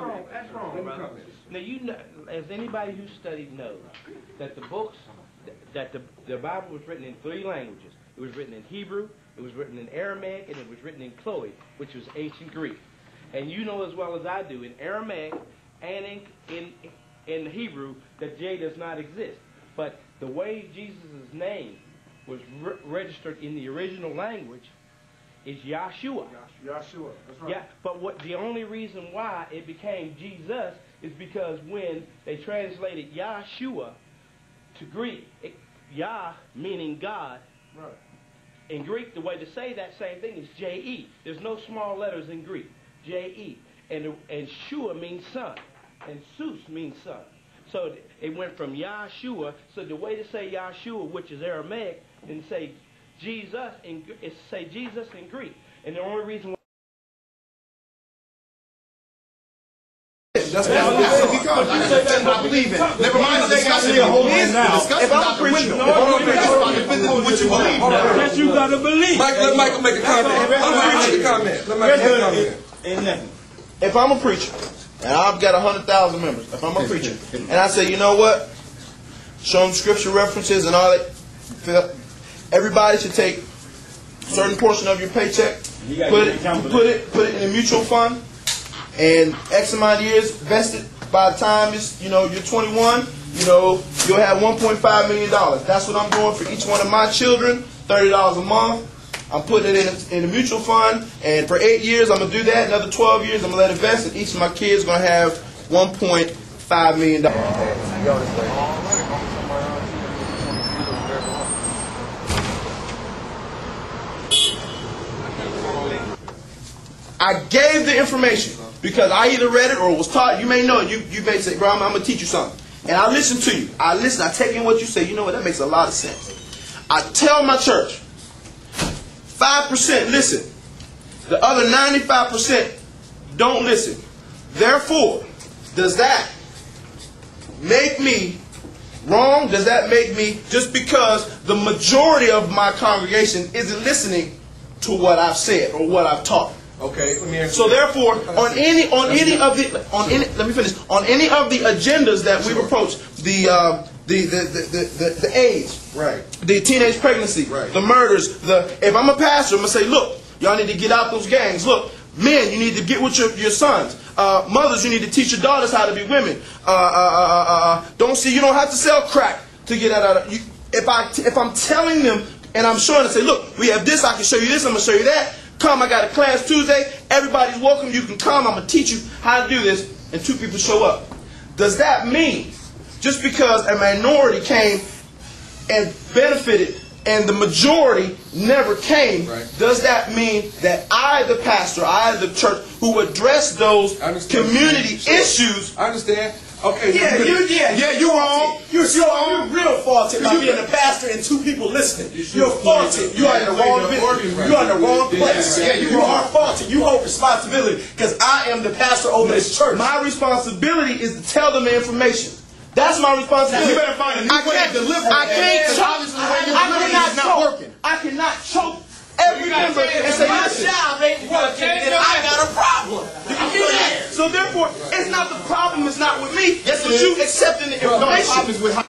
wrong. That's wrong, brother. Now, you know, as anybody who studied knows, that the books, that the Bible was written in 3 languages. It was written in Hebrew, it was written in Aramaic, and it was written in Chloe, which was ancient Greek. And you know as well as I do, in Aramaic and in Hebrew, that J does not exist. But the way Jesus' name was registered in the original language is Yahshua. Yahshua, that's right. Yeah, but the only reason why it became Jesus is because when they translated Yahshua to Greek, Yah meaning God. Right. In Greek, the way to say that same thing is J-E. There's no small letters in Greek. J-E. And Shua means son. And Sus means son. So it went from Yahshua. So the way to say Yahshua, which is Aramaic, and say Jesus is say Jesus in Greek. And the only reason why that's what I believe in. Never mind the discussion. If I'm preaching, what you believe. That you gotta believe. Let Michael make a comment. Let Michael make a comment. If I'm a preacher, and I've got 100,000 members, if I'm a preacher, and I say, you know what? Show them scripture references and all that. Everybody should take a certain portion of your paycheck, put it in a mutual fund, and X amount of years vested. By the time you're 21, you'll have $1.5 million. That's what I'm doing for each one of my children. $30 a month. I'm putting it in a mutual fund, and for 8 years I'm gonna do that. Another 12 years I'm gonna let it vest, and each of my kids gonna have $1.5 million. I gave the information because I either read it or was taught. You may know it. You may say, bro, I'm going to teach you something. And I listen to you. I take in what you say. You know what? That makes a lot of sense. I tell my church, 5% listen. The other 95% don't listen. Therefore, does that make me wrong? Does that make me, just because the majority of my congregation isn't listening to what I've said or what I've taught? Okay, let me answer. So therefore, on any of the agendas that we approach, the AIDS, right, the teenage pregnancy, right, the murders, if I'm a pastor, I'm gonna say, look, y'all need to get out those gangs. Look, men, you need to get with your sons. Mothers, you need to teach your daughters how to be women. You don't have to sell crack to get out of it. If I'm telling them and I'm showing them, say, look, we have this, I can show you this, I'm gonna show you that. Come, I got a class Tuesday. Everybody's welcome. You can come. I'm going to teach you how to do this. And 2 people show up. Does that mean just because a minority came and benefited and the majority never came, right, does that mean that I, the pastor, I, the church, who address those community issues? I understand. Okay. You're wrong. You're real faulty by being a pastor and 2 people listening. You're faulty. You are in the wrong business. You are in the wrong place. Yeah, you are faulty. You hold responsibility because I am the pastor over this church. My responsibility is to tell them the information. That's my responsibility. You better find a new way to deliver. I cannot choke every member and say, listen, I got a problem. So therefore, it's not the problem is not with me. It's with you accepting the information.